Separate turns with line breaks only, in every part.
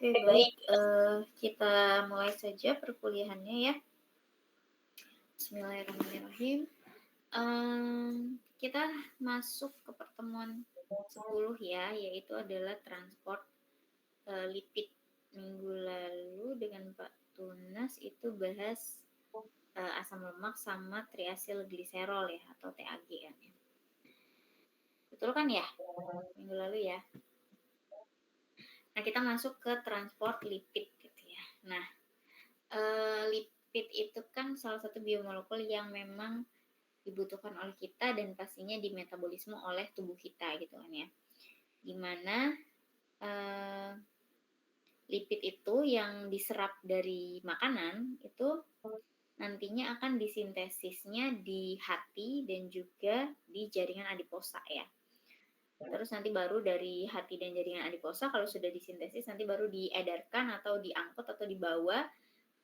Oke, baik, kita mulai saja perkuliahannya ya. Bismillahirrahmanirrahim. Kita masuk ke pertemuan 10 ya, yaitu adalah transport lipid. Minggu lalu dengan Pak Tunas itu bahas asam lemak sama triasilgliserol ya, atau TAG kan ya. Betul kan ya? Minggu lalu ya. Nah, kita masuk ke transport lipid gitu ya. Nah, lipid itu kan salah satu biomolekul yang memang dibutuhkan oleh kita dan pastinya dimetabolisme oleh tubuh kita gitu kan ya. Dimana lipid itu yang diserap dari makanan itu nantinya akan disintesisnya di hati dan juga di jaringan adiposa ya. Terus nanti baru dari hati dan jaringan adiposa kalau sudah disintesis nanti baru diedarkan atau diangkut atau dibawa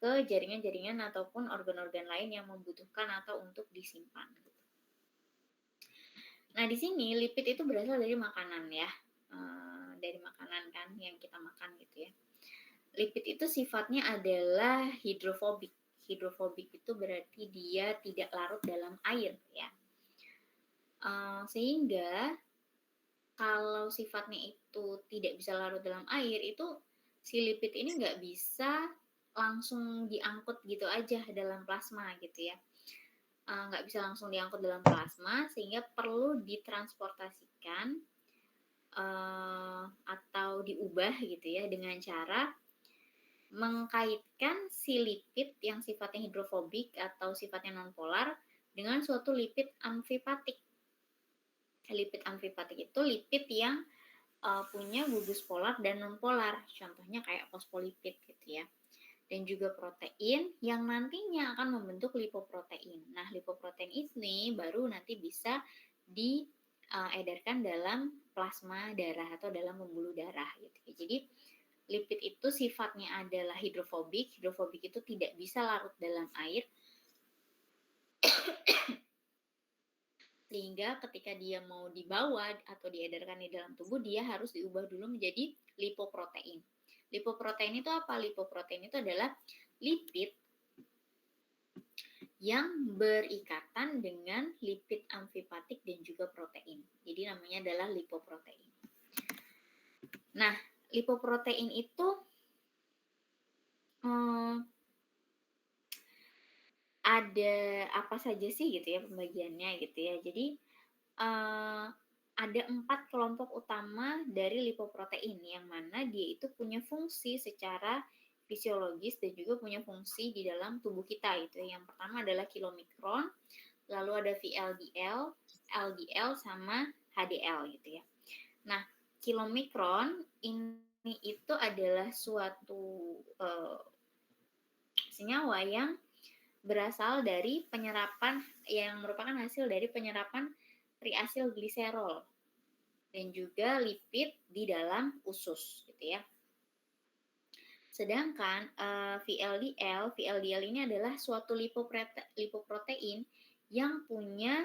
ke jaringan-jaringan ataupun organ-organ lain yang membutuhkan atau untuk disimpan. Nah, di sini lipid itu berasal dari makanan ya, dari makanan kan yang kita makan gitu ya. Lipid itu sifatnya adalah hidrofobik. Hidrofobik itu berarti dia tidak larut dalam air ya. Sehingga kalau sifatnya itu tidak bisa larut dalam air, itu si lipid ini nggak bisa langsung diangkut gitu aja dalam plasma gitu ya. Nggak bisa langsung diangkut dalam plasma, sehingga perlu ditransportasikan atau diubah gitu ya dengan cara mengkaitkan si lipid yang sifatnya hidrofobik atau sifatnya nonpolar dengan suatu lipid amfipatik. Lipid amfipatik itu lipid yang punya gugus polar dan nonpolar, contohnya kayak fosfolipid gitu ya. Dan juga protein yang nantinya akan membentuk lipoprotein. Nah, lipoprotein ini baru nanti bisa diedarkan dalam plasma darah atau dalam pembuluh darah gitu ya. Jadi lipid itu sifatnya adalah hidrofobik. Hidrofobik itu tidak bisa larut dalam air. Sehingga ketika dia mau dibawa atau diedarkan di dalam tubuh, dia harus diubah dulu menjadi lipoprotein. Lipoprotein itu apa? Lipoprotein itu adalah lipid yang berikatan dengan lipid amfipatik dan juga protein. Jadi namanya adalah lipoprotein. Nah, lipoprotein itu ada apa saja sih gitu ya pembagiannya gitu ya. Jadi ada 4 kelompok utama dari lipoprotein yang mana dia itu punya fungsi secara fisiologis dan juga punya fungsi di dalam tubuh kita gitu. Yang pertama adalah kilomikron, lalu ada VLDL, LDL sama HDL gitu ya. Nah, kilomikron ini itu adalah suatu senyawa yang berasal dari penyerapan yang merupakan hasil dari penyerapan triasilgliserol dan juga lipid di dalam usus gitu ya. Sedangkan VLDL ini adalah suatu lipoprotein yang punya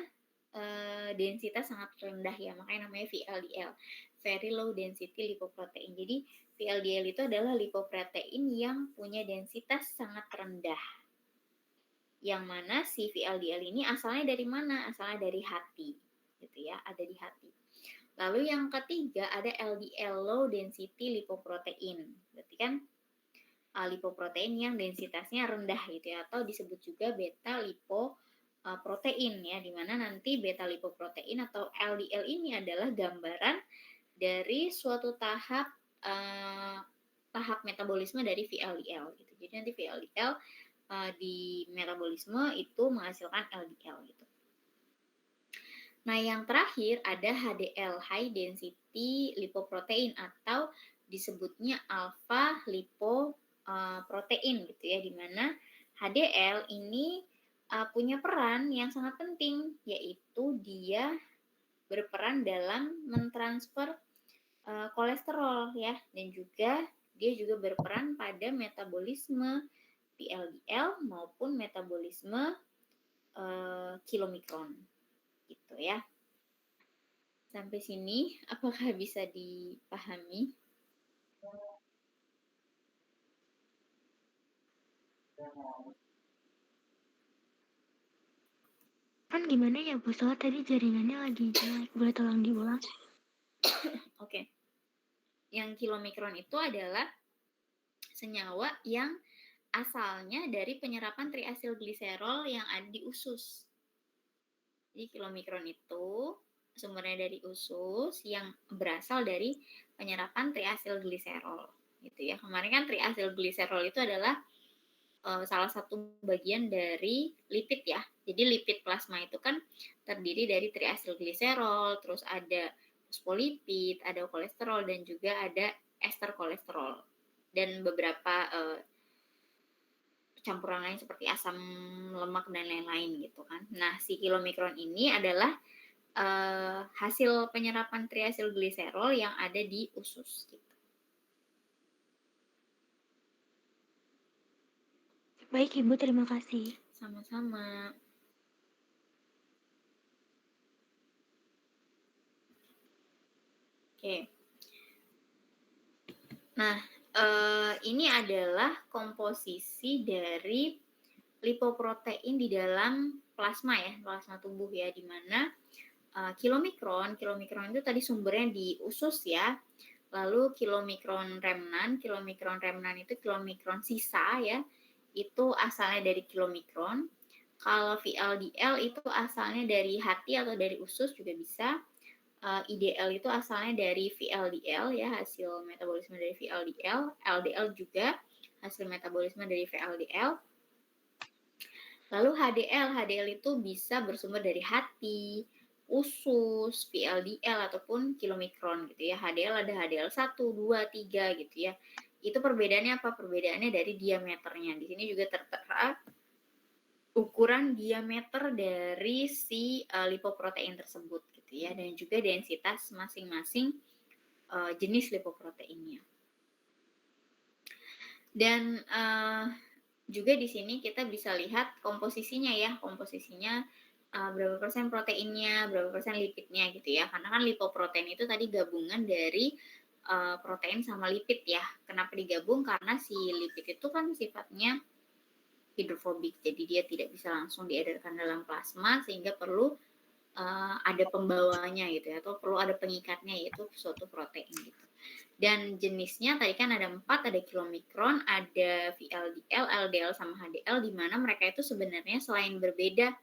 densitas sangat rendah ya, makanya namanya VLDL, very low density lipoprotein. Jadi VLDL itu adalah lipoprotein yang punya densitas sangat rendah. Yang mana si VLDL ini asalnya dari mana? Asalnya dari hati, gitu ya, ada di hati. Lalu yang ketiga ada LDL, low density lipoprotein. Berarti kan lipoprotein yang densitasnya rendah gitu ya, atau disebut juga beta lipoprotein ya, dimana nanti beta lipoprotein atau LDL ini adalah gambaran dari suatu tahap metabolisme dari VLDL gitu. Jadi nanti VLDL di metabolisme itu menghasilkan LDL gitu. Nah, yang terakhir ada HDL, high density lipoprotein, atau disebutnya alpha lipoprotein gitu ya, di mana HDL ini punya peran yang sangat penting, yaitu dia berperan dalam mentransfer kolesterol ya, dan juga dia juga berperan pada metabolisme VLDL maupun metabolisme kilomikron gitu ya. Sampai sini apakah bisa dipahami?
Kan gimana ya Bu? Soalnya tadi jaringannya lagi jelek. Boleh tolong diulang?
Oke. Yang kilomikron itu adalah senyawa yang asalnya dari penyerapan triasilgliserol yang ada di usus. Jadi kilomikron itu sumbernya dari usus yang berasal dari penyerapan triasilgliserol gitu ya. Kemarin kan triasilgliserol itu adalah salah satu bagian dari lipid ya. Jadi lipid plasma itu kan terdiri dari triasilgliserol, terus ada fosfolipid, ada kolesterol dan juga ada ester kolesterol dan beberapa campuran lain seperti asam lemak dan lain-lain gitu kan. Nah, si kilomikron ini adalah hasil penyerapan triasilgliserol yang ada di usus gitu.
Baik Ibu, terima kasih.
Sama-sama. Oke. Nah, ini adalah komposisi dari lipoprotein di dalam plasma ya, plasma tubuh ya, di mana kilomikron itu tadi sumbernya di usus ya. Lalu kilomikron remnan itu kilomikron sisa ya, itu asalnya dari kilomikron. Kalau VLDL itu asalnya dari hati atau dari usus juga bisa. IDL itu asalnya dari VLDL ya, hasil metabolisme dari VLDL. LDL juga hasil metabolisme dari VLDL. Lalu HDL itu bisa bersumber dari hati, usus, VLDL ataupun kilomikron gitu ya. HDL ada HDL 1, 2, 3 gitu ya. Itu perbedaannya apa? Perbedaannya dari diameternya. Di sini juga tertera ukuran diameter dari si lipoprotein tersebut gitu ya, dan juga densitas masing-masing jenis lipoproteinnya. Dan juga di sini kita bisa lihat komposisinya ya, berapa persen proteinnya, berapa persen lipidnya gitu ya. Karena kan lipoprotein itu tadi gabungan dari protein sama lipid ya. Kenapa digabung? Karena si lipid itu kan sifatnya hidrofobik, jadi dia tidak bisa langsung diedarkan dalam plasma, sehingga perlu ada pembawanya gitu ya, atau perlu ada pengikatnya, yaitu suatu protein gitu. Dan jenisnya tadi kan ada 4, ada kilomikron, ada VLDL, LDL sama HDL, di mana mereka itu sebenarnya selain berbeda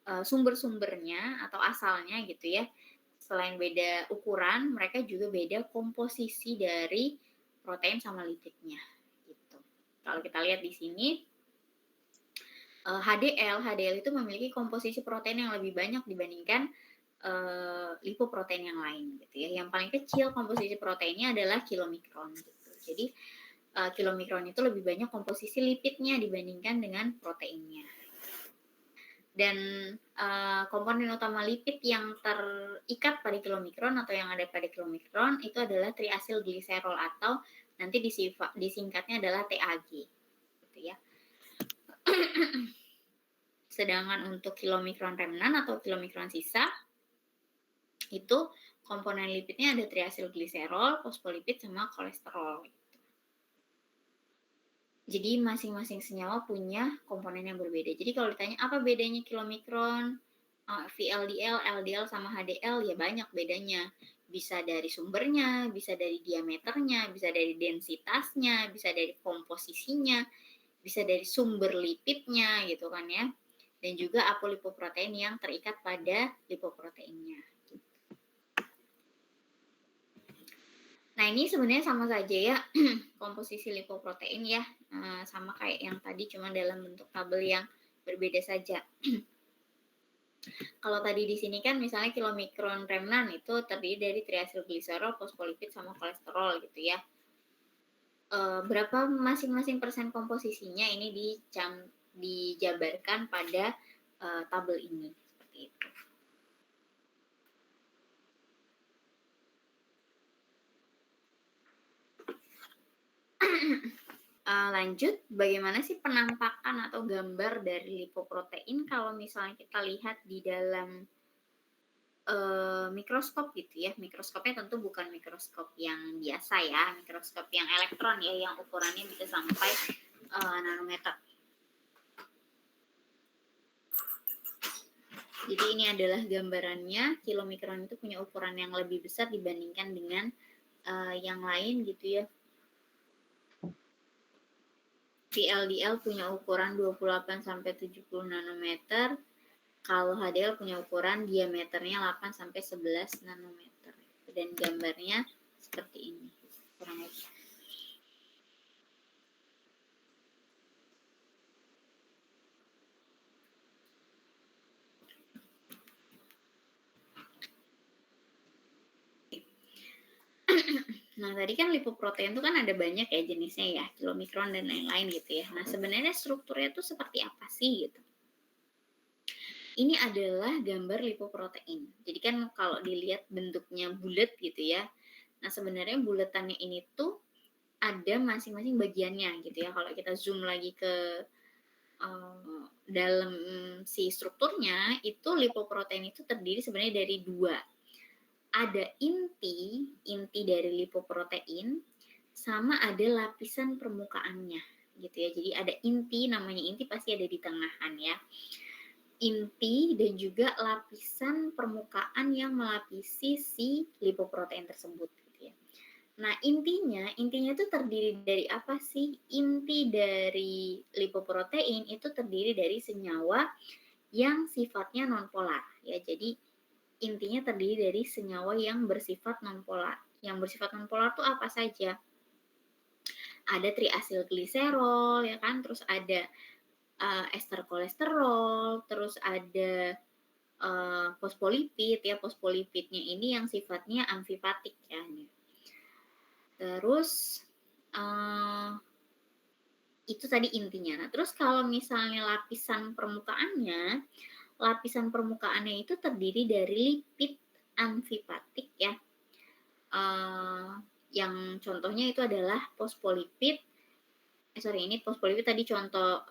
sumber-sumbernya atau asalnya gitu ya, selain beda ukuran, mereka juga beda komposisi dari protein sama lipidnya gitu. Kalau kita lihat di sini HDL itu memiliki komposisi protein yang lebih banyak dibandingkan lipoprotein yang lain gitu ya. Yang paling kecil komposisi proteinnya adalah kilomikron gitu. Jadi kilomikron itu lebih banyak komposisi lipidnya dibandingkan dengan proteinnya. Dan komponen utama lipid yang terikat pada kilomikron atau yang ada pada kilomikron itu adalah triasilgliserol atau nanti disingkatnya adalah TAG gitu ya. Sedangkan untuk kilomikron remnan atau kilomikron sisa itu komponen lipidnya ada triasilgliserol, fosfolipid sama kolesterol. Jadi masing-masing senyawa punya komponen yang berbeda. Jadi kalau ditanya apa bedanya kilomikron, VLDL, LDL sama HDL, ya banyak bedanya. Bisa dari sumbernya, bisa dari diameternya, bisa dari densitasnya, bisa dari komposisinya, bisa dari sumber lipidnya gitu kan ya. Dan juga apolipoprotein yang terikat pada lipoproteinnya. Nah, ini sebenarnya sama saja ya, komposisi lipoprotein ya, sama kayak yang tadi, cuma dalam bentuk tabel yang berbeda saja. Kalau tadi di sini kan misalnya kilomikron remnan itu terdiri dari triasilgliserol, fosfolipid, sama kolesterol gitu ya. Berapa masing-masing persen komposisinya ini dijabarkan pada tabel ini, seperti itu. Lanjut, bagaimana sih penampakan atau gambar dari lipoprotein kalau misalnya kita lihat di dalam mikroskop gitu ya. Mikroskopnya tentu bukan mikroskop yang biasa ya, mikroskop yang elektron ya, yang ukurannya bisa sampai nanometer. Jadi ini adalah gambarannya, kilomikron itu punya ukuran yang lebih besar dibandingkan dengan yang lain gitu ya. VLDL punya ukuran 28 sampai 70 nanometer, kalau HDL punya ukuran diameternya 8 sampai 11 nanometer. Dan gambarnya seperti ini kurang lebih. Nah, tadi kan lipoprotein itu kan ada banyak ya jenisnya ya, kilomikron dan lain-lain gitu ya. Nah, sebenarnya strukturnya itu seperti apa sih gitu. Ini adalah gambar lipoprotein. Jadi kan kalau dilihat bentuknya bulat gitu ya. Nah, sebenarnya bulatannya ini tuh ada masing-masing bagiannya gitu ya. Kalau kita zoom lagi ke dalam si strukturnya, itu lipoprotein itu terdiri sebenarnya dari dua. Ada inti dari lipoprotein, sama ada lapisan permukaannya gitu ya. Jadi ada inti, namanya inti pasti ada di tengahan ya. Inti dan juga lapisan permukaan yang melapisi si lipoprotein tersebut gitu ya. Nah, intinya itu terdiri dari apa sih? Inti dari lipoprotein itu terdiri dari senyawa yang sifatnya nonpolar ya. Jadi intinya terdiri dari senyawa yang bersifat nonpolar. Yang bersifat nonpolar itu apa saja? Ada triasilgliserol ya kan, terus ada ester kolesterol, terus ada fosfolipid ya. Fosfolipidnya ini yang sifatnya amfipatik ya. Terus itu tadi intinya. Nah, terus kalau misalnya lapisan permukaannya itu terdiri dari lipid amfipatik ya. Yang contohnya itu adalah fosfolipid. Ini fosfolipid tadi contoh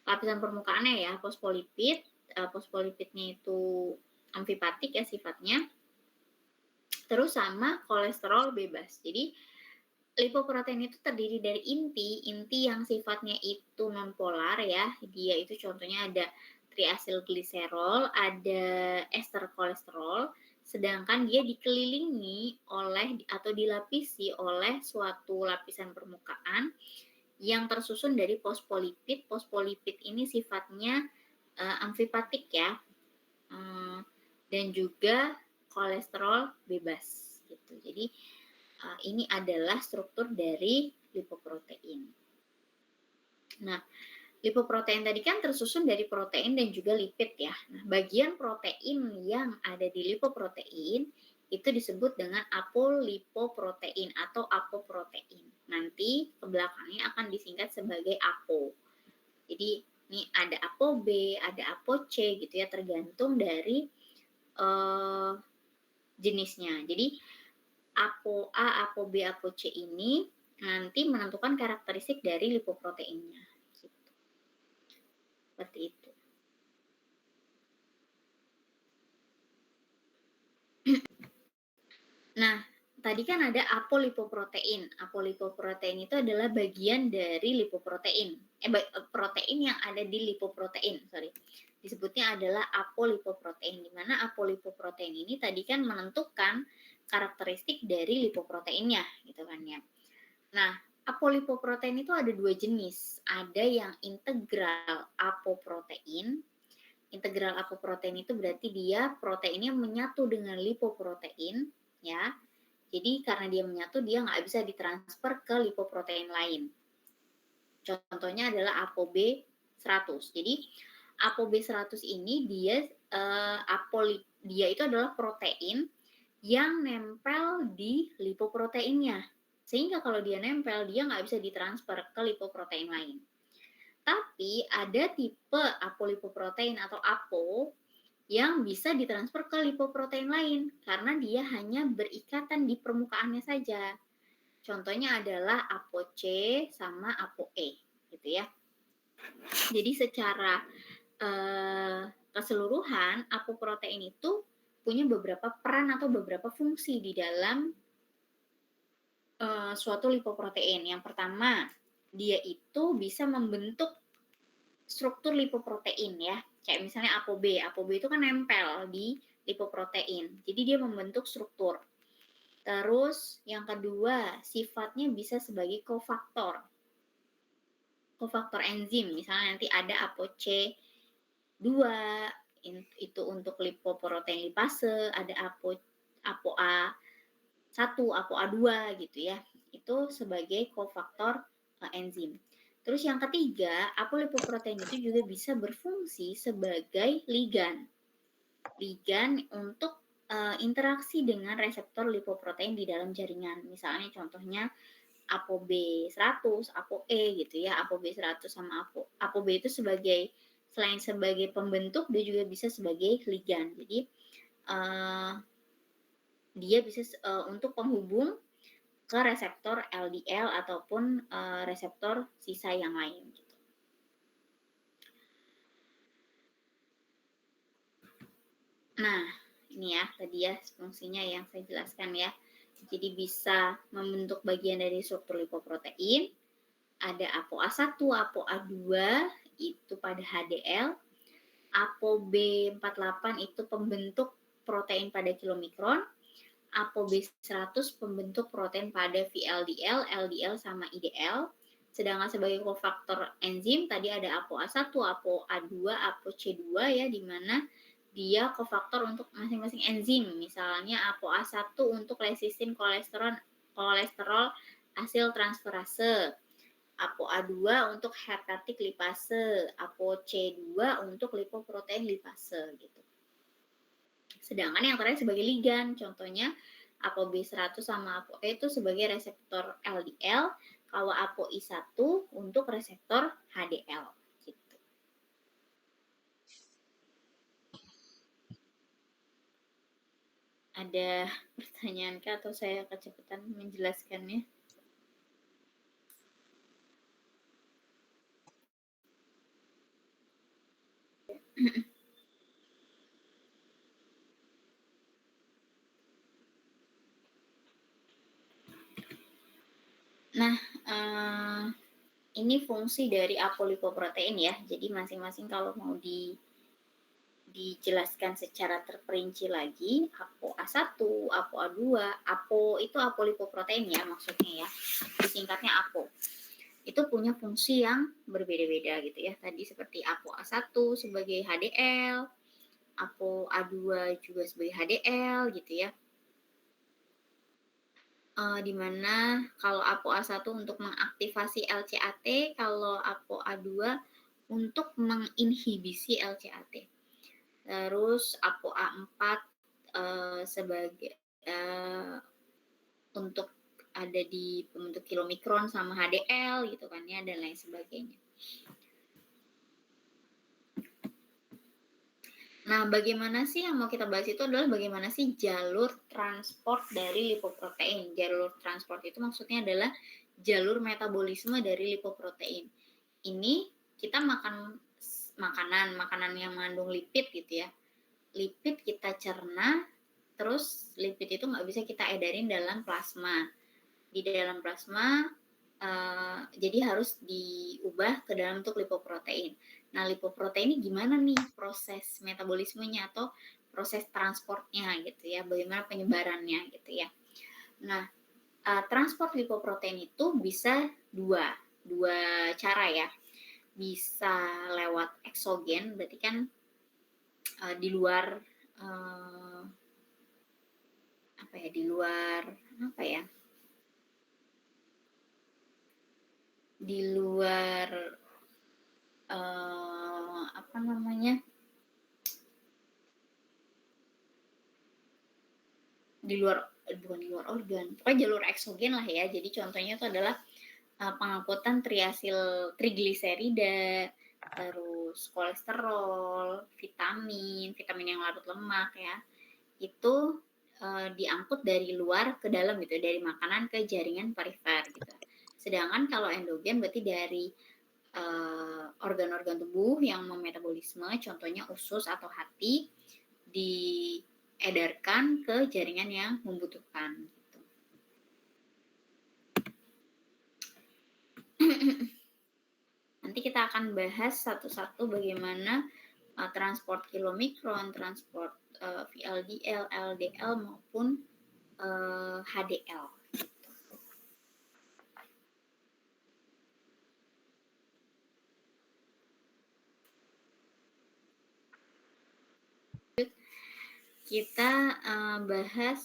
lapisan permukaannya ya, fosfolipid. Fosfolipidnya itu amfipatik ya sifatnya. Terus sama kolesterol bebas. Jadi lipoprotein itu terdiri dari inti yang sifatnya itu nonpolar ya. Dia itu contohnya ada triasilgliserol, ada ester kolesterol, sedangkan dia dikelilingi oleh atau dilapisi oleh suatu lapisan permukaan yang tersusun dari fosfolipid. Fosfolipid ini sifatnya amfipatik ya, dan juga kolesterol bebas gitu. Jadi ini adalah struktur dari lipoprotein. Nah, lipoprotein tadi kan tersusun dari protein dan juga lipid ya. Nah, bagian protein yang ada di lipoprotein itu disebut dengan apolipoprotein atau apoprotein. Nanti ke belakangnya akan disingkat sebagai apo. Jadi ini ada apo B, ada apo C gitu ya, tergantung dari jenisnya. Jadi apo A, apo B, apo C ini nanti menentukan karakteristik dari lipoproteinnya. Gitu. Seperti itu. Nah, tadi kan ada apolipoprotein. Apolipoprotein itu adalah bagian dari lipoprotein. Protein yang ada di lipoprotein, disebutnya adalah apolipoprotein, di mana apolipoprotein ini tadi kan menentukan karakteristik dari lipoproteinnya, gitu kan ya. Nah, apolipoprotein itu ada dua jenis. Ada yang integral apoprotein. Integral apoprotein itu berarti dia proteinnya menyatu dengan lipoprotein, ya. Jadi karena dia menyatu, dia nggak bisa ditransfer ke lipoprotein lain. Contohnya adalah ApoB100. Jadi ApoB100 ini dia itu adalah protein yang nempel di lipoproteinnya. Sehingga kalau dia nempel, dia nggak bisa ditransfer ke lipoprotein lain. Tapi ada tipe apolipoprotein atau APO yang bisa ditransfer ke lipoprotein lain karena dia hanya berikatan di permukaannya saja. Contohnya adalah ApoC sama ApoE gitu ya. Jadi secara keseluruhan apoprotein itu punya beberapa peran atau beberapa fungsi di dalam suatu lipoprotein. Yang pertama, dia itu bisa membentuk struktur lipoprotein ya. Kayak misalnya ApoB. ApoB itu kan nempel di lipoprotein. Jadi dia membentuk struktur. Terus yang kedua, sifatnya bisa sebagai kofaktor. Kofaktor enzim, misalnya nanti ada ApoC2, itu untuk lipoprotein lipase, ada ApoA1, ApoA2 gitu ya. Itu sebagai kofaktor enzim. Terus yang ketiga, apolipoprotein itu juga bisa berfungsi sebagai ligan. Ligan untuk interaksi dengan reseptor lipoprotein di dalam jaringan. Misalnya contohnya ApoB100, ApoE gitu ya. ApoB100 sama ApoB itu sebagai selain sebagai pembentuk dia juga bisa sebagai ligan. Jadi dia bisa untuk penghubung ke reseptor LDL ataupun reseptor sisa yang lain gitu. Nah, ini ya tadi ya fungsinya yang saya jelaskan ya. Jadi bisa membentuk bagian dari struktur lipoprotein. Ada ApoA1, ApoA2 itu pada HDL. ApoB48 itu pembentuk protein pada kilomikron. ApoB100 pembentuk protein pada VLDL, LDL sama IDL. Sedangkan sebagai kofaktor enzim tadi ada ApoA1, ApoA2, ApoC2 ya, di mana dia kofaktor untuk masing-masing enzim. Misalnya ApoA1 untuk lesisin kolesterol asil transferase, ApoA2 untuk hepatic lipase, ApoC2 untuk lipoprotein lipase gitu. Sedangkan yang terakhir sebagai ligan, contohnya ApoB100 sama ApoE itu sebagai reseptor LDL, kalau ApoI1 untuk reseptor HDL. Gitu. Ada pertanyaan kah atau saya kecepatan menjelaskannya? Nah, ini fungsi dari apolipoprotein ya. Jadi masing-masing kalau mau dijelaskan secara terperinci lagi, ApoA1, ApoA2, Apo itu apolipoprotein ya maksudnya ya. Disingkatnya Apo. Itu punya fungsi yang berbeda-beda gitu ya. Tadi seperti ApoA1 sebagai HDL, ApoA2 juga sebagai HDL gitu ya. Dimana kalau ApoA1 untuk mengaktifasi LCAT, kalau ApoA2 untuk menginhibisi LCAT. Terus ApoA4 sebagai untuk ada di pembentuk kilomikron sama HDL gitu kan ya, dan lain sebagainya. Nah, bagaimana sih yang mau kita bahas itu adalah bagaimana sih jalur transport dari lipoprotein. Jalur transport itu maksudnya adalah jalur metabolisme dari lipoprotein. Ini kita makan makanan yang mengandung lipid gitu ya. Lipid kita cerna, terus lipid itu nggak bisa kita edarin dalam plasma. Di dalam plasma jadi harus diubah ke dalam bentuk lipoprotein. Nah, lipoprotein ini gimana nih proses metabolismenya atau proses transportnya gitu ya, bagaimana penyebarannya gitu ya. Nah, transport lipoprotein itu bisa dua cara ya. Bisa lewat eksogen, berarti kan di luar di luar bukan di luar organ, pokoknya jalur eksogen lah ya. Jadi contohnya itu adalah pengangkutan trigliserida, terus kolesterol, vitamin yang larut lemak ya, itu diangkut dari luar ke dalam gitu, dari makanan ke jaringan perifer gitu. Sedangkan kalau endogen berarti dari organ-organ tubuh yang memetabolisme, contohnya usus atau hati, diedarkan ke jaringan yang membutuhkan gitu. Nanti kita kita akan bahas satu-satu bagaimana transport kilomikron, transport VLDL, LDL maupun HDL. Kita bahas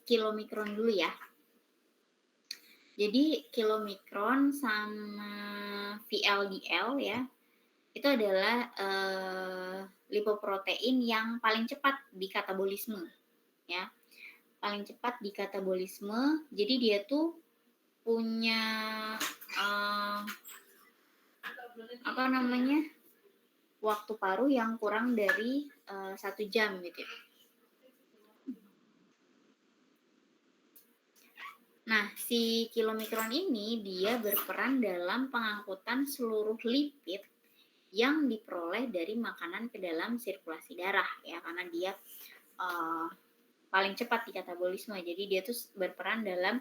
kilomikron dulu ya. Jadi kilomikron sama VLDL ya, itu adalah lipoprotein yang paling cepat di katabolisme ya. Paling cepat di katabolisme. Jadi dia tuh punya waktu paruh yang kurang dari 1 jam gitu ya. Nah, si kilomikron ini dia berperan dalam pengangkutan seluruh lipid yang diperoleh dari makanan ke dalam sirkulasi darah ya, karena dia paling cepat di katabolisme. Jadi dia tuh berperan dalam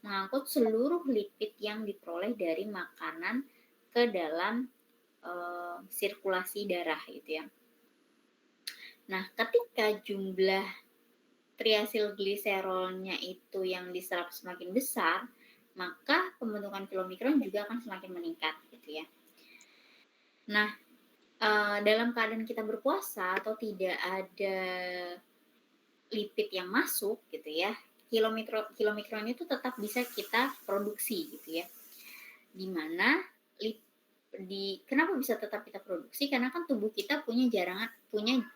mengangkut seluruh lipid yang diperoleh dari makanan ke dalam sirkulasi darah gitu ya. Nah, ketika jumlah triasilgliserolnya itu yang diserap semakin besar, maka pembentukan kilomikron juga akan semakin meningkat gitu ya. Nah, dalam keadaan kita berpuasa atau tidak ada lipid yang masuk gitu ya, kilomikron itu tetap bisa kita produksi gitu ya. Dimana kenapa bisa tetap kita produksi? Karena kan tubuh kita punya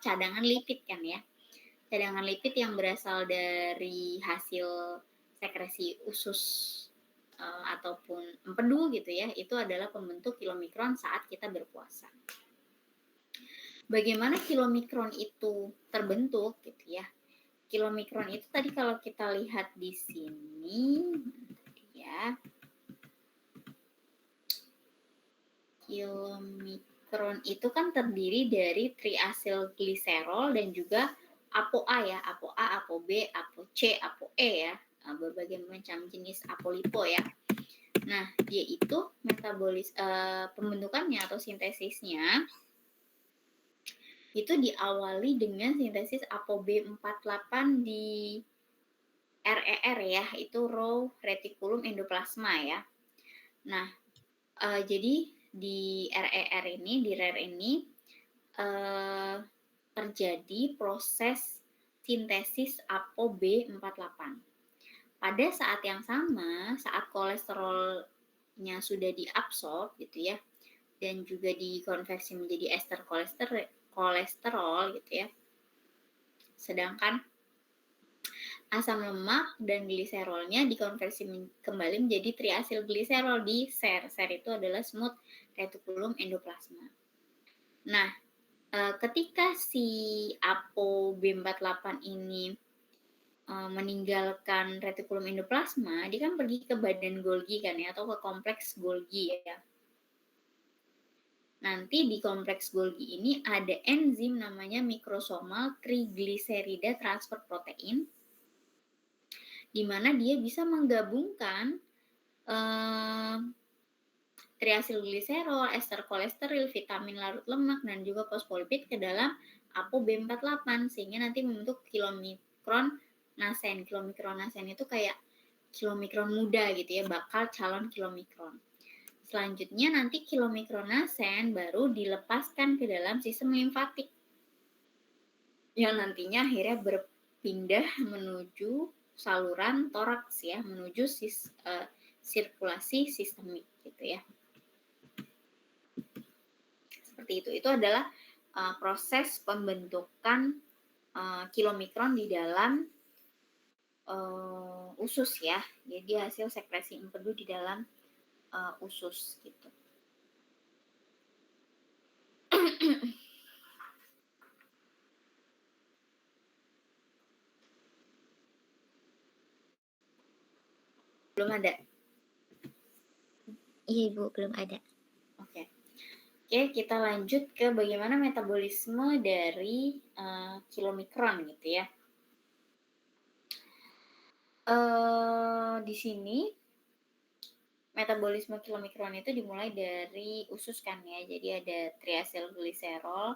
cadangan lipid kan ya. Cadangan lipid yang berasal dari hasil sekresi usus ataupun empedu gitu ya, itu adalah pembentuk kilomikron saat kita berpuasa. Bagaimana kilomikron itu terbentuk gitu ya? Kilomikron itu tadi kalau kita lihat di sini ya, kilomikron itu kan terdiri dari triasilgliserol dan juga ApoA ya, ApoA, ApoB, ApoC, ApoE ya, berbagai macam jenis apolipo ya. Nah, dia itu pembentukannya atau sintesisnya itu diawali dengan sintesis ApoB48 di RER ya, itu raw reticulum endoplasma ya. Nah, jadi di RER ini, di RER ini terjadi proses sintesis ApoB48. Pada saat yang sama, saat kolesterolnya sudah diabsorb gitu ya, dan juga dikonversi menjadi ester kolesterol gitu ya. Sedangkan asam lemak dan gliserolnya dikonversi kembali menjadi triasilgliserol di SER. SER itu adalah smooth reticulum endoplasma. Nah, ketika si ApoB48 ini meninggalkan retikulum endoplasma, dia kan pergi ke badan Golgi kan ya, atau ke kompleks Golgi ya. Nanti di kompleks Golgi ini ada enzim namanya mikrosomal triglycerida transfer protein, di mana dia bisa menggabungkan triasilgliserol, ester kolesterol, vitamin larut lemak, dan juga fosfolipid ke dalam ApoB48 sehingga nanti membentuk kilomikron nasen. Kilomikron nasen itu kayak kilomikron muda gitu ya, bakal calon kilomikron. Selanjutnya nanti kilomikron nasen baru dilepaskan ke dalam sistem limfatik yang nantinya akhirnya berpindah menuju saluran toraks ya, menuju sirkulasi sistemik gitu ya. Seperti itu. Itu adalah proses pembentukan kilomikron di dalam usus ya. Jadi hasil sekresi empedu di dalam usus gitu. Belum ada?
Iya Ibu, belum ada.
Oke, kita lanjut ke bagaimana metabolisme dari kilomikron gitu ya. Di sini metabolisme kilomikron itu dimulai dari usus kan ya. Jadi ada triacylglycerol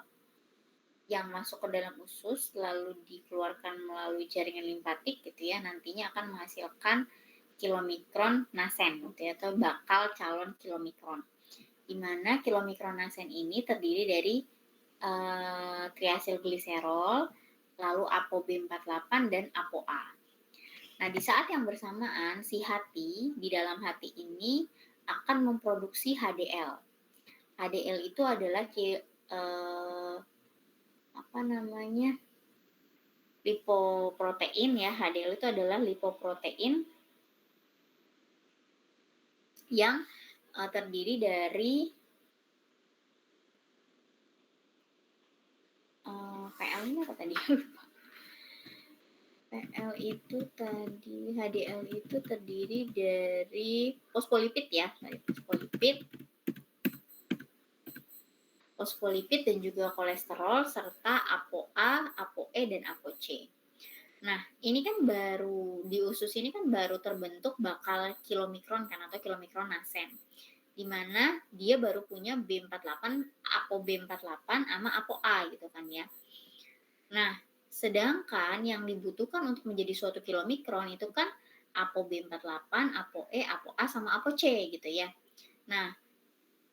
yang masuk ke dalam usus lalu dikeluarkan melalui jaringan limpatik gitu ya. Nantinya akan menghasilkan kilomikron nasen gitu ya, atau bakal calon kilomikron. Di mana kilomikron nasen ini terdiri dari triacylglycerol, lalu ApoB48 dan ApoA. Nah, di saat yang bersamaan si hati di dalam hati ini akan memproduksi HDL. HDL itu adalah lipoprotein ya. HDL itu adalah lipoprotein yang terdiri dari PL ini apa tadi? PL itu tadi, HDL itu terdiri dari fosfolipid ya, fosfolipid dan juga kolesterol serta ApoA, ApoE dan ApoC. Nah, ini kan baru di usus ini kan baru terbentuk bakal kilomikron kan atau kilomikron nasen. Di mana dia baru punya B48, ApoB48 sama ApoA gitu kan ya. Nah, sedangkan yang dibutuhkan untuk menjadi suatu kilomikron itu kan ApoB48, ApoE, ApoA sama ApoC gitu ya. Nah,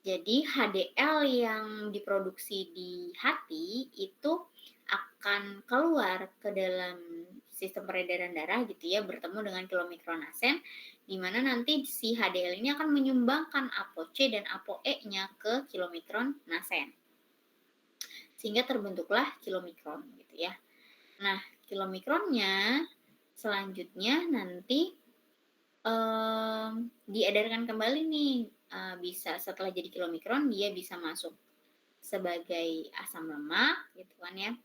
jadi HDL yang diproduksi di hati itu akan keluar ke dalam sistem peredaran darah gitu ya, bertemu dengan kilomikron nasen, di mana nanti si HDL ini akan menyumbangkan ApoC dan ApoE-nya ke kilomikron nasen. Sehingga terbentuklah kilomikron gitu ya. Nah, kilomikronnya selanjutnya nanti diedarkan kembali nih, bisa setelah jadi kilomikron dia bisa masuk sebagai asam lemak gitu kan ya,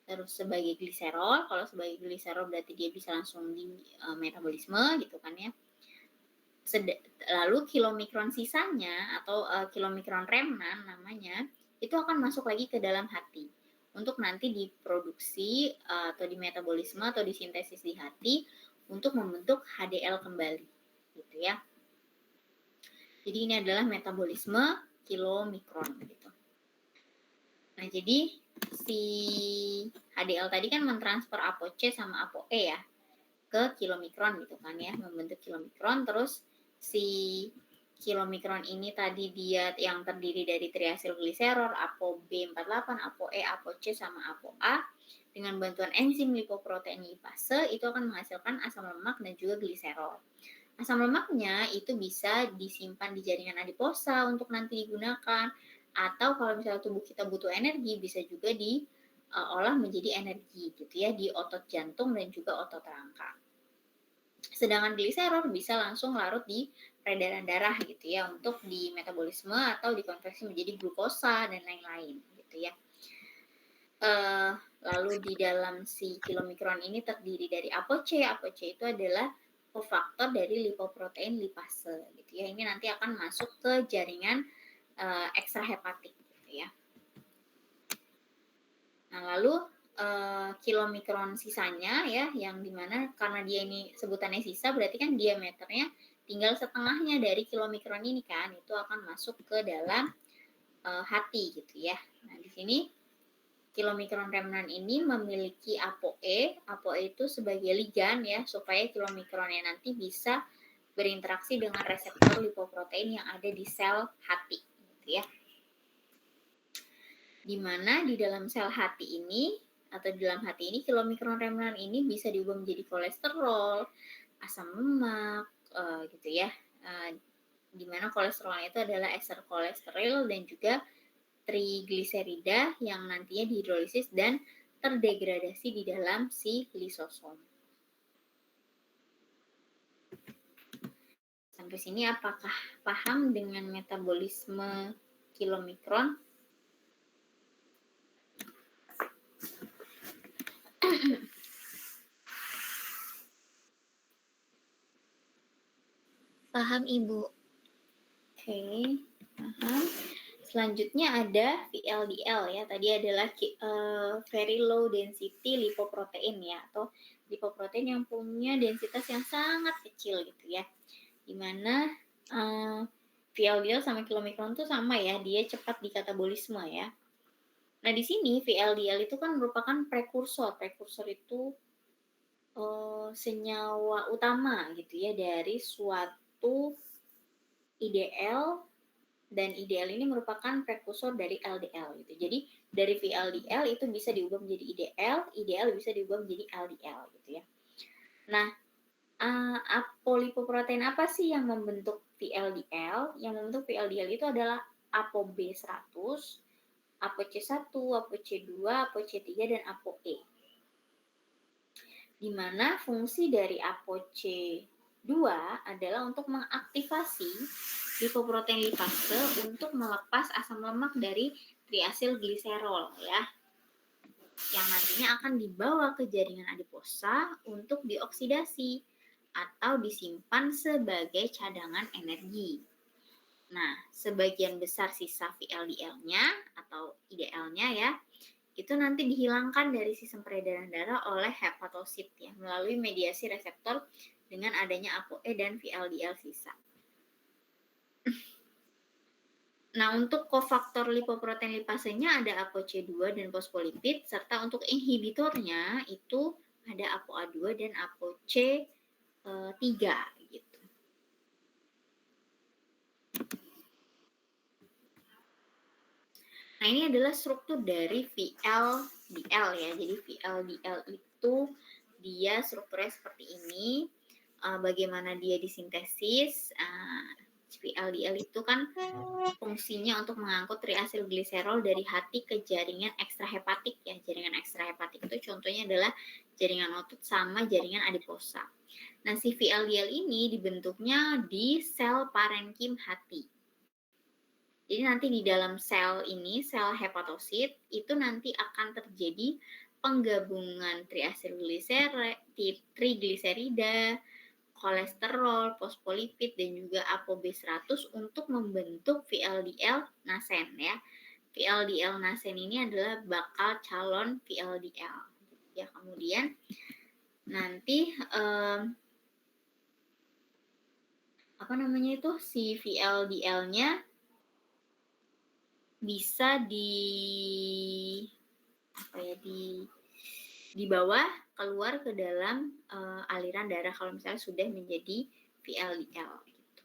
terus sebagai gliserol. Kalau sebagai gliserol berarti dia bisa langsung di metabolisme gitu kan ya. Lalu kilomikron sisanya atau kilomikron remnan namanya itu akan masuk lagi ke dalam hati untuk nanti diproduksi atau dimetabolisme atau disintesis di hati untuk membentuk HDL kembali gitu ya. Jadi ini adalah metabolisme kilomikron gitu. Nah, jadi si HDL tadi kan mentransfer ApoC sama ApoE ya ke kilomikron gitu kan ya, membentuk kilomikron. Terus si kilomikron ini tadi dia yang terdiri dari triacylglycerol, ApoB48, ApoE, ApoC sama ApoA dengan bantuan enzim lipoprotein lipase itu akan menghasilkan asam lemak dan juga gliserol. Asam lemaknya itu bisa disimpan di jaringan adiposa untuk nanti digunakan, atau kalau misalnya tubuh kita butuh energi bisa juga diolah menjadi energi gitu ya di otot jantung dan juga otot rangka. Sedangkan gliserol bisa langsung larut di peredaran darah gitu ya untuk di metabolisme atau dikonversi menjadi glukosa dan lain-lain gitu ya. Lalu di dalam si kilomikron ini terdiri dari ApoC. ApoC itu adalah kofaktor dari lipoprotein lipase gitu ya. Ini nanti akan masuk ke jaringan ekstrahepatik gitu ya. Nah, lalu kilomikron sisanya ya, yang dimana karena dia ini sebutannya sisa berarti kan diameternya tinggal setengahnya dari kilomikron ini kan, itu akan masuk ke dalam hati gitu ya. Nah, di sini kilomikron remnan ini memiliki ApoE. ApoE itu sebagai ligan ya, supaya kilomikronnya nanti bisa berinteraksi dengan reseptor lipoprotein yang ada di sel hati gitu ya. Di mana di dalam sel hati ini atau di dalam hati ini kilomikron remnan ini bisa diubah menjadi kolesterol, asam lemak gitu ya. Di mana kolesterol itu adalah ester kolesterol dan juga trigliserida yang nantinya dihidrolisis dan terdegradasi di dalam si lisosom. Sampai sini apakah paham dengan metabolisme kilomikron?
Paham, Ibu.
Oke, paham. Selanjutnya ada VLDL ya. Tadi adalah very low density lipoprotein ya, atau lipoprotein yang punya densitas yang sangat kecil gitu ya. Dimana VLDL sama kilomikron tuh sama ya, dia cepat di katabolisme ya. Nah, di sini VLDL itu kan merupakan prekursor. Prekursor itu senyawa utama gitu ya dari suatu IDL, dan IDL ini merupakan prekursor dari LDL gitu. Jadi dari VLDL itu bisa diubah menjadi IDL, IDL bisa diubah menjadi LDL gitu ya. Nah, apolipoprotein apa sih yang membentuk VLDL? Yang membentuk VLDL itu adalah ApoB100, ApoC1, ApoC2, ApoC3, dan ApoE. Di mana fungsi dari ApoC2 adalah untuk mengaktifasi lipoprotein lipase untuk melepas asam lemak dari triasil gliserol ya, yang nantinya akan dibawa ke jaringan adiposa untuk dioksidasi atau disimpan sebagai cadangan energi. Nah, sebagian besar sisa VLDL-nya atau IDL-nya ya, itu nanti dihilangkan dari sistem peredaran darah oleh hepatosit ya, melalui mediasi reseptor dengan adanya ApoE dan VLDL sisa. Nah, untuk kofaktor lipoprotein lipasenya ada ApoC2 dan fosfolipid, serta untuk inhibitornya itu ada ApoA2 dan ApoC3 gitu. Nah, ini adalah struktur dari VLDL ya. Jadi VLDL itu dia strukturnya seperti ini. Bagaimana dia disintesis? VLDL itu kan fungsinya untuk mengangkut triasilgliserol dari hati ke jaringan ekstrahepatik ya. Jaringan ekstrahepatik itu contohnya adalah jaringan otot sama jaringan adiposa. Nah, si VLDL ini dibentuknya di sel parenkim hati. Jadi nanti di dalam sel ini, sel hepatosit, itu nanti akan terjadi penggabungan trigliserida, kolesterol, fosfolipid, dan juga ApoB100 untuk membentuk VLDL nasen ya. VLDL nasen ini adalah bakal calon VLDL. Ya, kemudian nanti si VLDL-nya bisa dibawa keluar ke dalam aliran darah kalau misalnya sudah menjadi VLDL gitu.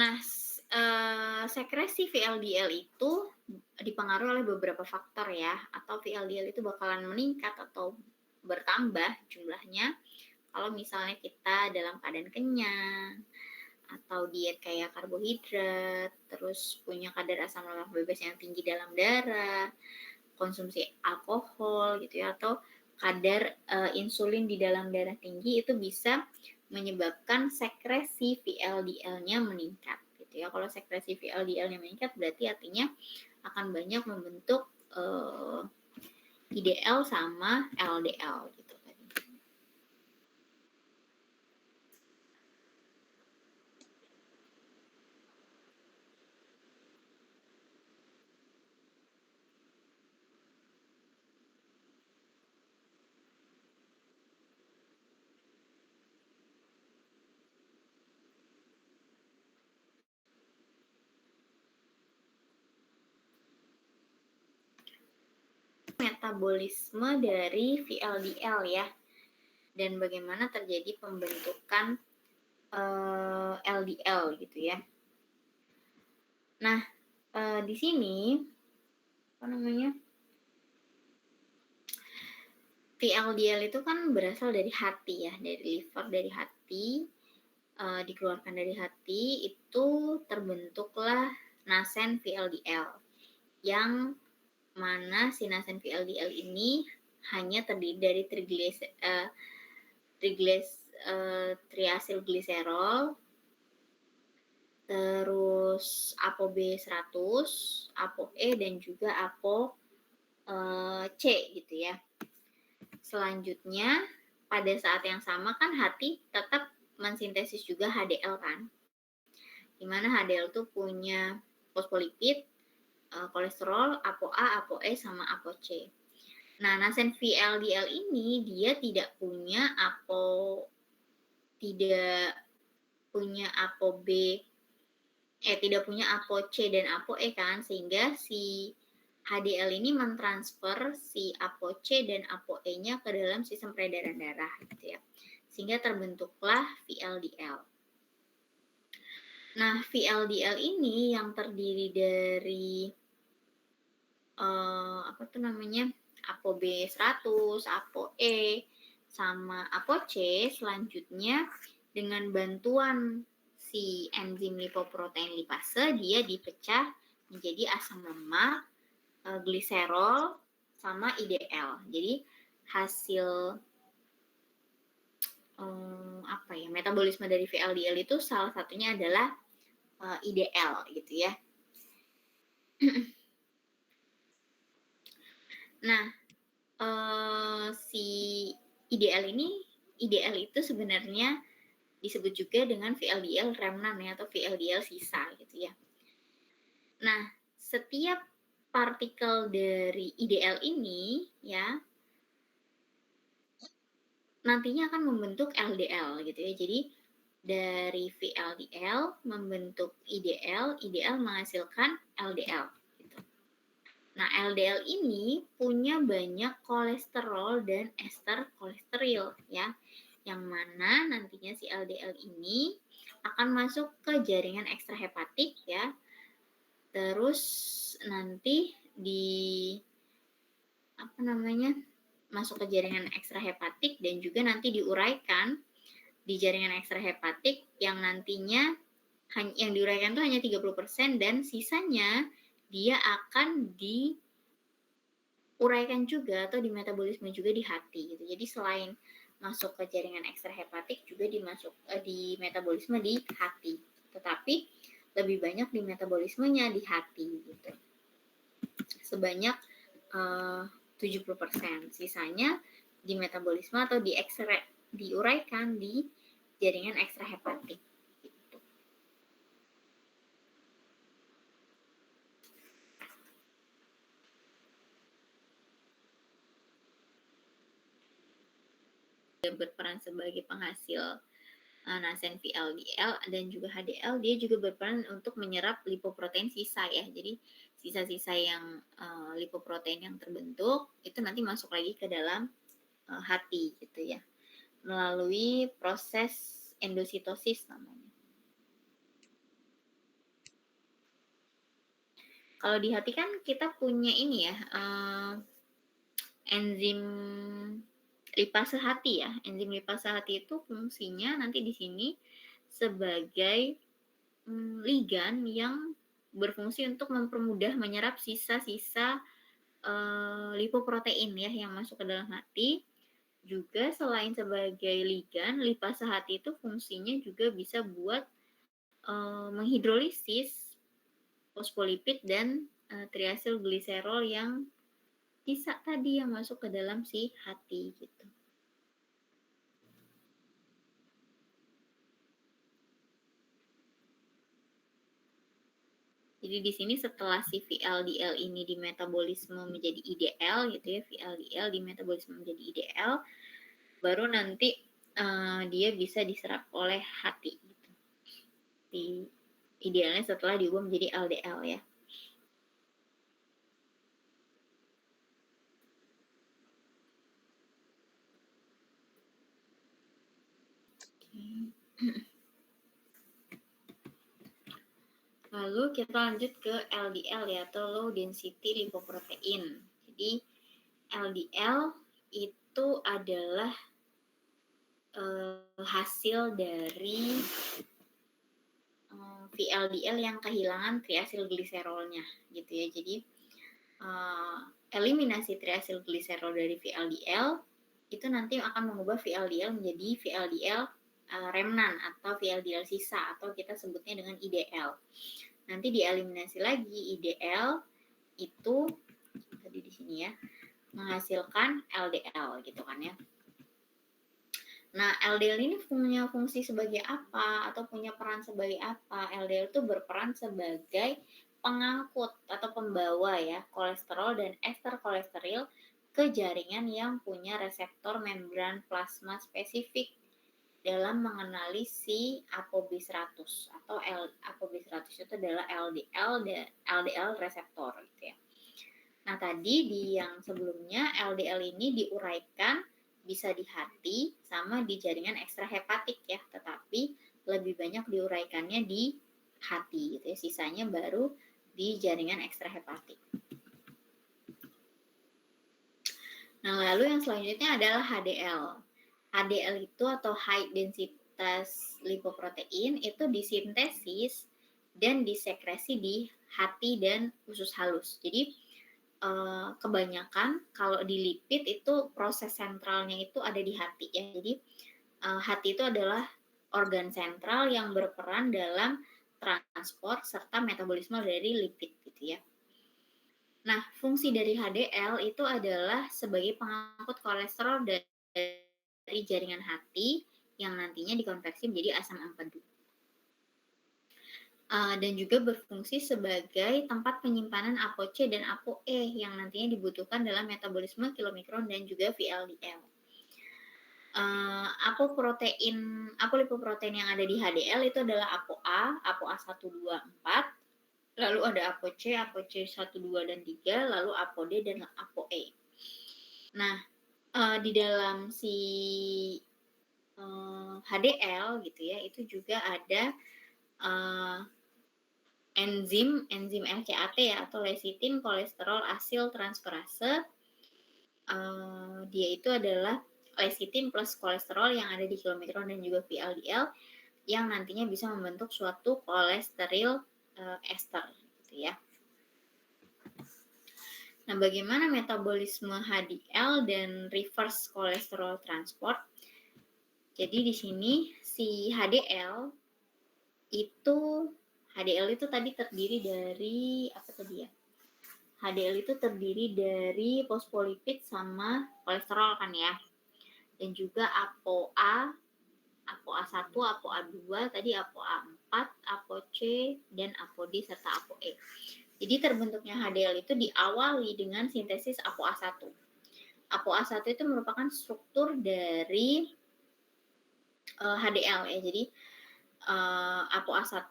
Nah, sekresi VLDL itu dipengaruhi oleh beberapa faktor ya, atau VLDL itu bakalan meningkat atau bertambah jumlahnya kalau misalnya kita dalam keadaan kenyang, atau diet kayak karbohidrat, terus punya kadar asam lemak bebas yang tinggi dalam darah, konsumsi alkohol gitu ya, atau kadar insulin di dalam darah tinggi, itu bisa menyebabkan sekresi VLDL-nya meningkat gitu ya. Kalau sekresi VLDL-nya meningkat berarti artinya akan banyak membentuk IDL sama LDL gitu. Metabolisme dari VLDL ya, dan bagaimana terjadi pembentukan LDL gitu ya. Nah, di sini VLDL itu kan berasal dari hati ya, dari liver, dari hati, dikeluarkan dari hati, itu terbentuklah nasen VLDL, yang mana si nasen VLDL ini hanya terdiri dari triasilgliserol, terus ApoB100, ApoE, dan juga ApoC gitu ya. Selanjutnya, pada saat yang sama kan hati tetap mensintesis juga HDL kan, dimana HDL tuh punya fosfolipid, kolesterol, ApoA, ApoE, sama ApoC. Nah, nasen VLDL ini dia tidak punya ApoB, tidak punya Apo C dan Apo E kan, sehingga si HDL ini mentransfer si Apo C dan Apo E-nya ke dalam sistem peredaran darah gitu ya. Sehingga terbentuklah VLDL. Nah, VLDL ini yang terdiri dari Apo B100, Apo E, sama Apo C, selanjutnya dengan bantuan si enzim lipoprotein lipase, dia dipecah menjadi asam lemak, gliserol, sama IDL. Jadi hasil metabolisme dari VLDL itu salah satunya adalah IDL gitu ya. Nah, si IDL itu sebenarnya disebut juga dengan VLDL remnant ya, atau VLDL sisa gitu ya. Nah, setiap partikel dari IDL ini ya nantinya akan membentuk LDL gitu ya. Jadi dari VLDL membentuk IDL, IDL menghasilkan LDL gitu. Nah, LDL ini punya banyak kolesterol dan ester kolesterol ya, yang mana nantinya si LDL ini akan masuk ke jaringan ekstrahepatik ya. Terus nanti masuk ke jaringan ekstrahepatik dan juga nanti diuraikan di jaringan ekstrahepatik yang nantinya yang diuraikan itu hanya 30% dan sisanya dia akan diuraikan juga atau dimetabolisme juga di hati gitu. Jadi selain masuk ke jaringan ekstrahepatik juga di metabolisme di hati. Tetapi lebih banyak di metabolismenya di hati gitu. Sebanyak 70%. Sisanya di metabolisme atau diuraikan di jaringan ekstrahepatik. Gitu. Dia berperan sebagai penghasil nasen VLDL dan juga HDL, dia juga berperan untuk menyerap lipoprotein sisa ya. Jadi sisa-sisa yang lipoprotein yang terbentuk itu nanti masuk lagi ke dalam hati gitu ya, melalui proses endositosis namanya. Kalau di hati kan kita punya ini ya, enzim lipase hati ya. Enzim lipase hati itu fungsinya nanti di sini sebagai ligan yang berfungsi untuk mempermudah menyerap sisa-sisa lipoprotein ya yang masuk ke dalam hati. Juga selain sebagai ligan, lipase hati itu fungsinya juga bisa buat menghidrolisis fosfolipid dan triasil gliserol yang sisa tadi yang masuk ke dalam si hati gitu. Jadi di sini setelah si VLDL ini dimetabolisme menjadi IDL gitu ya, VLDL dimetabolisme menjadi IDL, baru nanti dia bisa diserap oleh hati gitu. Idealnya setelah diubah menjadi LDL ya. Lalu kita lanjut ke LDL ya, atau low density lipoprotein. Jadi LDL itu adalah hasil dari VLDL yang kehilangan triasilgliserolnya gitu ya. Jadi eliminasi triasilgliserol dari VLDL itu nanti akan mengubah VLDL menjadi VLDL remnant atau VLDL sisa atau kita sebutnya dengan IDL. Nanti dieliminasi lagi IDL itu tadi di sini ya, menghasilkan LDL gitu kan ya. Nah, LDL ini punya fungsi sebagai apa atau punya peran sebagai apa? LDL itu berperan sebagai pengangkut atau pembawa ya kolesterol dan ester kolesterol ke jaringan yang punya reseptor membran plasma spesifik dalam mengenali si ApoB100 atau ApoB100 itu adalah LDL reseptor gitu ya. Nah, tadi di yang sebelumnya LDL ini diuraikan bisa di hati sama di jaringan ekstrahepatik ya, tetapi lebih banyak diuraikannya di hati gitu ya. Sisanya baru di jaringan ekstrahepatik. Nah, lalu yang selanjutnya adalah HDL. HDL itu atau high densitas lipoprotein itu disintesis dan disekresi di hati dan usus halus. Jadi kebanyakan kalau di lipid itu proses sentralnya itu ada di hati ya. Jadi hati itu adalah organ sentral yang berperan dalam transport serta metabolisme dari lipid gitu ya. Nah, fungsi dari HDL itu adalah sebagai pengangkut kolesterol dari jaringan hati yang nantinya dikonversi menjadi asam empedu. Dan juga berfungsi sebagai tempat penyimpanan ApoC dan ApoE yang nantinya dibutuhkan dalam metabolisme kilomikron dan juga VLDL. Apolipoprotein yang ada di HDL itu adalah ApoA, ApoA124, lalu ada ApoC, ApoC1, 2, dan 3, lalu ApoD dan ApoE. Nah, di dalam si HDL gitu ya, itu juga ada enzim LCAT ya, atau lecithin kolesterol acyl transferase. Dia itu adalah lecithin plus kolesterol yang ada di kilomikron dan juga VLDL yang nantinya bisa membentuk suatu kolesterol ester gitu ya. Nah, bagaimana metabolisme HDL dan reverse kolesterol transport? Jadi di sini si HDL itu tadi terdiri dari apa tadi ya? HDL itu terdiri dari fosfolipid sama kolesterol kan ya. Dan juga ApoA, ApoA1, ApoA2, tadi ApoA4, ApoC, dan ApoD serta ApoE. Jadi terbentuknya HDL itu diawali dengan sintesis ApoA1. ApoA1 itu merupakan struktur dari HDL ya. Jadi ApoA1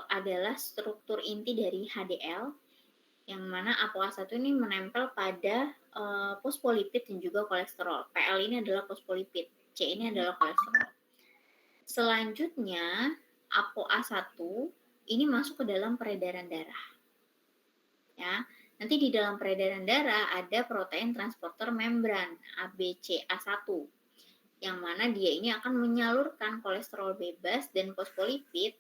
adalah struktur inti dari HDL yang mana ApoA1 ini menempel pada fosfolipid dan juga kolesterol. PL ini adalah fosfolipid, C ini adalah kolesterol. Selanjutnya ApoA1 ini masuk ke dalam peredaran darah. Ya, nanti di dalam peredaran darah ada protein transporter membran ABCA1 yang mana dia ini akan menyalurkan kolesterol bebas dan fosfolipid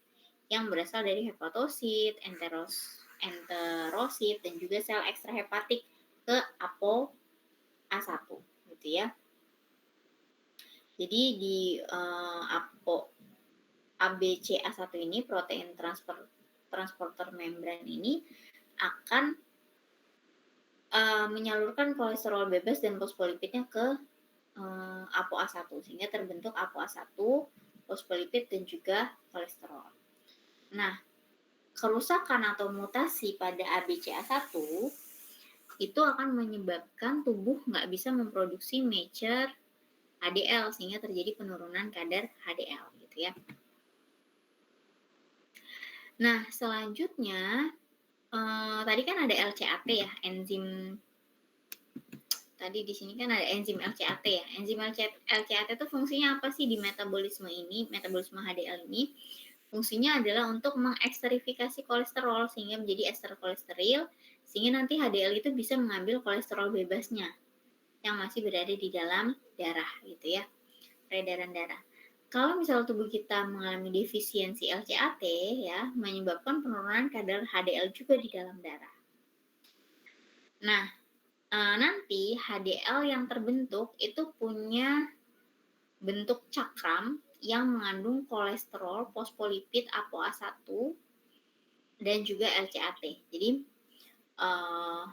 yang berasal dari hepatosit, enterosit, dan juga sel ekstrahepatik ke ApoA1 gitu ya. Jadi di ABCA1 ini protein transporter membran ini akan menyalurkan kolesterol bebas dan fosfolipidnya ke ApoA1 sehingga terbentuk ApoA1, fosfolipid dan juga kolesterol. Nah, kerusakan atau mutasi pada ABCA1 itu akan menyebabkan tubuh nggak bisa memproduksi mature HDL sehingga terjadi penurunan kadar HDL gitu ya. Nah, selanjutnya tadi kan ada LCAT ya, enzim. Tadi di sini kan ada enzim LCAT ya. Enzim LCAT itu fungsinya apa sih di metabolisme ini, metabolisme HDL ini? Fungsinya adalah untuk mengeksterifikasi kolesterol sehingga menjadi ester kolesterol, sehingga nanti HDL itu bisa mengambil kolesterol bebasnya yang masih berada di dalam darah gitu ya, peredaran darah. Kalau misal tubuh kita mengalami defisiensi LCAT ya, menyebabkan penurunan kadar HDL juga di dalam darah. Nah, nanti HDL yang terbentuk itu punya bentuk cakram yang mengandung kolesterol, fosfolipid, ApoA1, dan juga LCAT. Jadi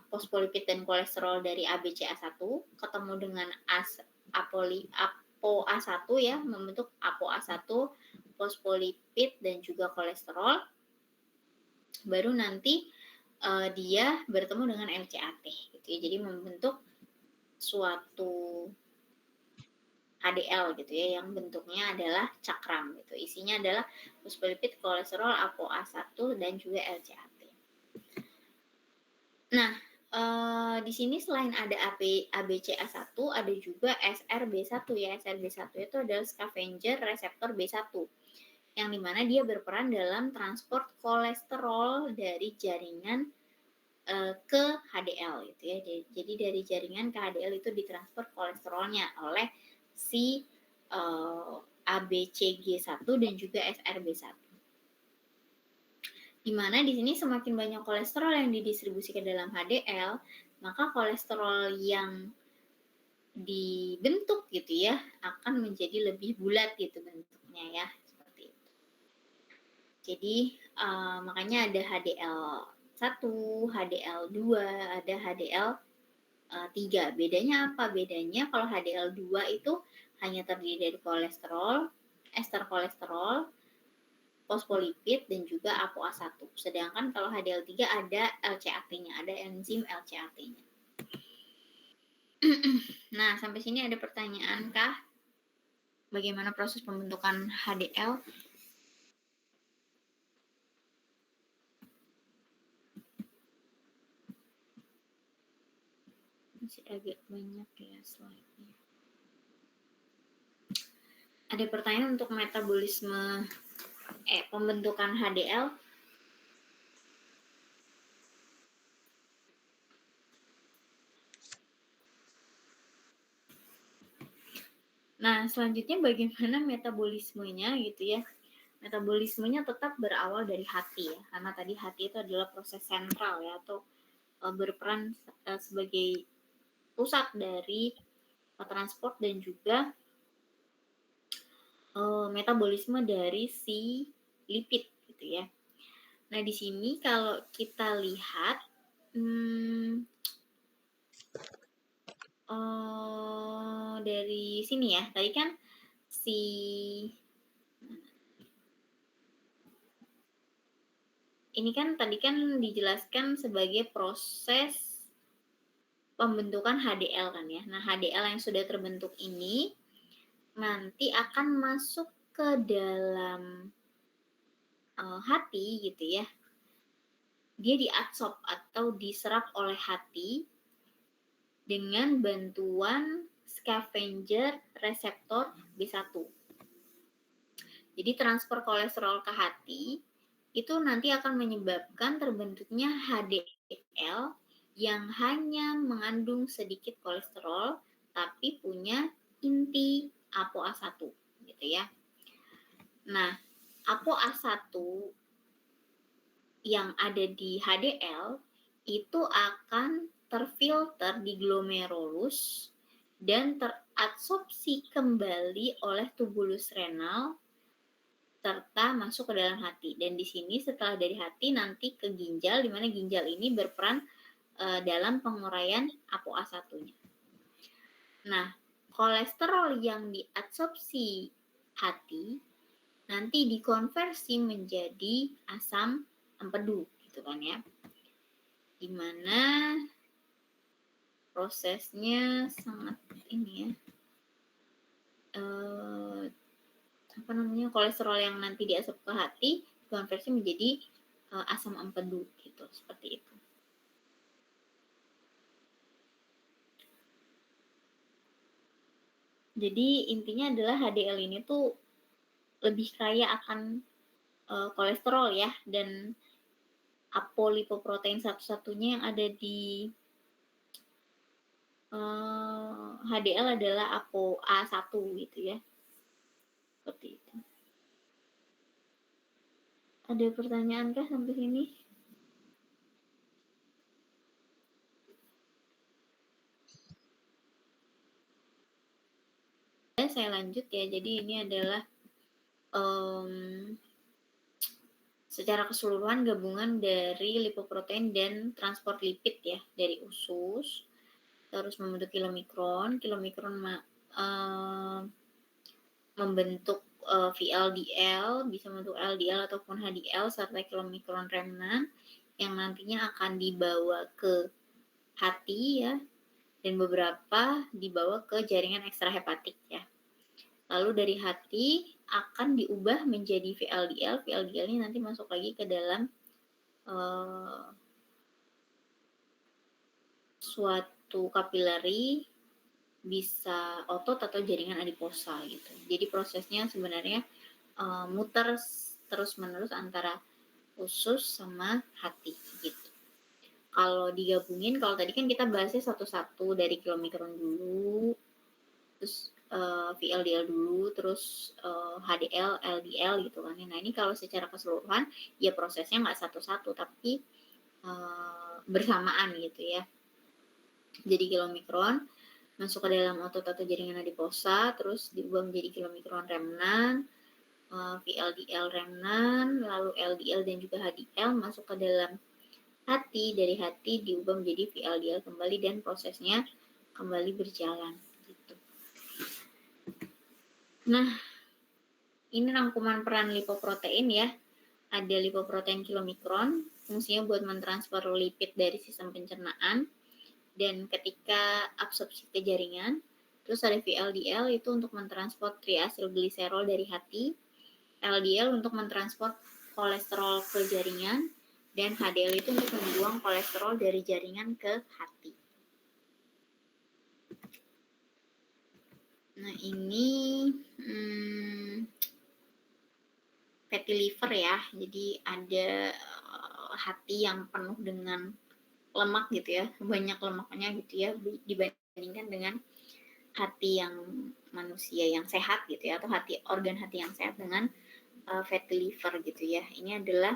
fosfolipid dan kolesterol dari ABCA1 ketemu dengan ApoA1 ya, membentuk ApoA1, fosfolipid dan juga kolesterol. Baru nanti dia bertemu dengan LCAT gitu ya. Jadi membentuk suatu HDL gitu ya, yang bentuknya adalah cakram gitu. Isinya adalah fosfolipid, kolesterol, ApoA1 dan juga LCAT. Nah, di sini selain ada ABCA1, ada juga SRB1 ya. SRB1 itu adalah scavenger reseptor B1, yang dimana dia berperan dalam transport kolesterol dari jaringan ke HDL gitu ya. Jadi dari jaringan ke HDL itu ditransfer kolesterolnya oleh si ABCG1 dan juga SRB1. Di mana di sini semakin banyak kolesterol yang didistribusikan dalam HDL, maka kolesterol yang dibentuk gitu ya akan menjadi lebih bulat gitu bentuknya ya, seperti itu. Jadi makanya ada HDL1, HDL2, ada HDL3. Bedanya apa? Bedanya kalau HDL2 itu hanya terdiri dari kolesterol, ester kolesterol, fosfolipid dan juga ApoA1. Sedangkan kalau HDL3 ada LCAT-nya, ada enzim LCAT-nya. Nah, sampai sini ada pertanyaan kah? Bagaimana proses pembentukan HDL? Masih agak banyak ya slide-nya. Ada pertanyaan untuk metabolisme pembentukan HDL? Nah, selanjutnya bagaimana metabolismenya gitu ya. Metabolismenya tetap berawal dari hati ya, karena tadi hati itu adalah proses sentral ya, atau berperan sebagai pusat dari transport dan juga metabolisme dari si lipid gitu ya. Nah, di sini kalau kita lihat dari sini ya, tadi kan si ini kan tadi kan dijelaskan sebagai proses pembentukan HDL kan ya. Nah, HDL yang sudah terbentuk ini nanti akan masuk ke dalam hati gitu ya. Dia diabsorb atau diserap oleh hati dengan bantuan scavenger reseptor B1. Jadi transfer kolesterol ke hati itu nanti akan menyebabkan terbentuknya HDL yang hanya mengandung sedikit kolesterol tapi punya inti ApoA1 gitu ya. Nah, ApoA1 yang ada di HDL itu akan terfilter di glomerulus dan terabsorpsi kembali oleh tubulus renal serta masuk ke dalam hati. Dan di sini setelah dari hati nanti ke ginjal, di mana ginjal ini berperan dalam penguraian ApoA1-nya. Nah, kolesterol yang diabsorpsi hati nanti dikonversi menjadi asam empedu gitu kan ya. Dimana prosesnya sangat ini ya. Kolesterol yang nanti diasup ke hati dikonversi menjadi asam empedu gitu, seperti itu. Jadi intinya adalah HDL ini tuh lebih kaya akan kolesterol ya, dan apolipoprotein satu-satunya yang ada di HDL adalah ApoA1 gitu ya. Seperti itu. Ada pertanyaan kah sampai sini? Saya lanjut ya. Jadi ini adalah secara keseluruhan gabungan dari lipoprotein dan transport lipid ya, dari usus terus membentuk kilomikron. Kilomikron membentuk VLDL, bisa membentuk LDL ataupun HDL serta kilomikron remnant yang nantinya akan dibawa ke hati ya, dan beberapa dibawa ke jaringan ekstrahepatik ya. Lalu dari hati akan diubah menjadi VLDL. VLDL ini nanti masuk lagi ke dalam suatu kapilari, bisa otot atau jaringan adiposa gitu. Jadi prosesnya sebenarnya muter terus-menerus antara usus sama hati gitu. Kalau digabungin, kalau tadi kan kita bahasnya satu-satu dari kilomikron dulu, terus VLDL dulu, terus HDL, LDL gitu kan. Nah ini kalau secara keseluruhan ya prosesnya nggak satu-satu tapi bersamaan gitu ya. Jadi kilomikron masuk ke dalam otot atau jaringan adiposa, terus diubah menjadi kilomikron remnan, VLDL remnan, lalu LDL dan juga HDL masuk ke dalam hati, dari hati diubah menjadi VLDL kembali dan prosesnya kembali berjalan gitu. Nah, ini rangkuman peran lipoprotein ya. Ada lipoprotein kilomikron, fungsinya buat mentransfer lipid dari sistem pencernaan, dan ketika absorpsi ke jaringan. Terus ada VLDL itu untuk mentransport triacylglycerol dari hati, LDL untuk mentransport kolesterol ke jaringan, dan HDL itu untuk membuang kolesterol dari jaringan ke hati. Nah ini fatty liver ya, jadi ada hati yang penuh dengan lemak gitu ya, banyak lemaknya gitu ya, dibandingkan dengan hati yang manusia yang sehat gitu ya, atau organ hati yang sehat dengan fatty liver gitu ya. Ini adalah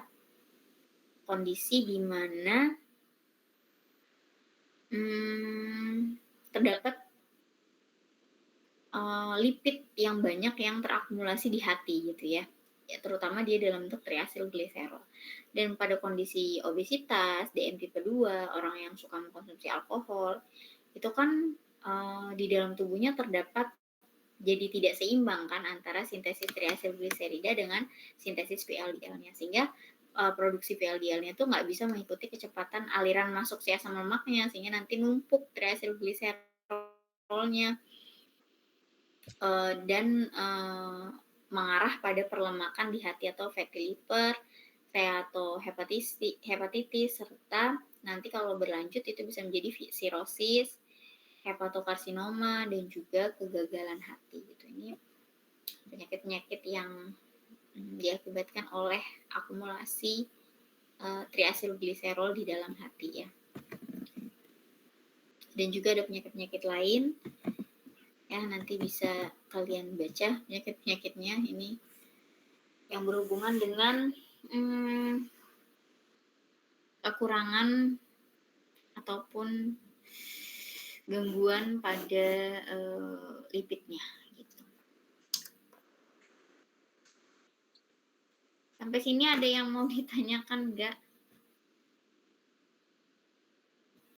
kondisi di mana terdapat lipid yang banyak yang terakumulasi di hati gitu ya. Ya, terutama dia dalam bentuk triacylglycerol. Dan pada kondisi obesitas, DM tipe 2, orang yang suka mengkonsumsi alkohol, itu kan di dalam tubuhnya terdapat jadi tidak seimbang kan antara sintesis triacylglycerida dengan sintesis VLDL-nya, sehingga produksi VLDL-nya itu nggak bisa mengikuti kecepatan aliran masuk si asam lemaknya, sehingga nanti numpuk triacylglycerolnya dan mengarah pada perlemakan di hati atau fatty liver, steatohepatitis, serta nanti kalau berlanjut itu bisa menjadi sirosis, hepatokarsinoma, dan juga kegagalan hati gitu. Ini penyakit-penyakit yang diakibatkan oleh akumulasi triacylglycerol di dalam hati ya. Dan juga ada penyakit-penyakit lain ya, nanti bisa kalian baca penyakit-penyakitnya ini yang berhubungan dengan kekurangan ataupun gangguan pada lipidnya gitu. Sampai sini ada yang mau ditanyakan nggak?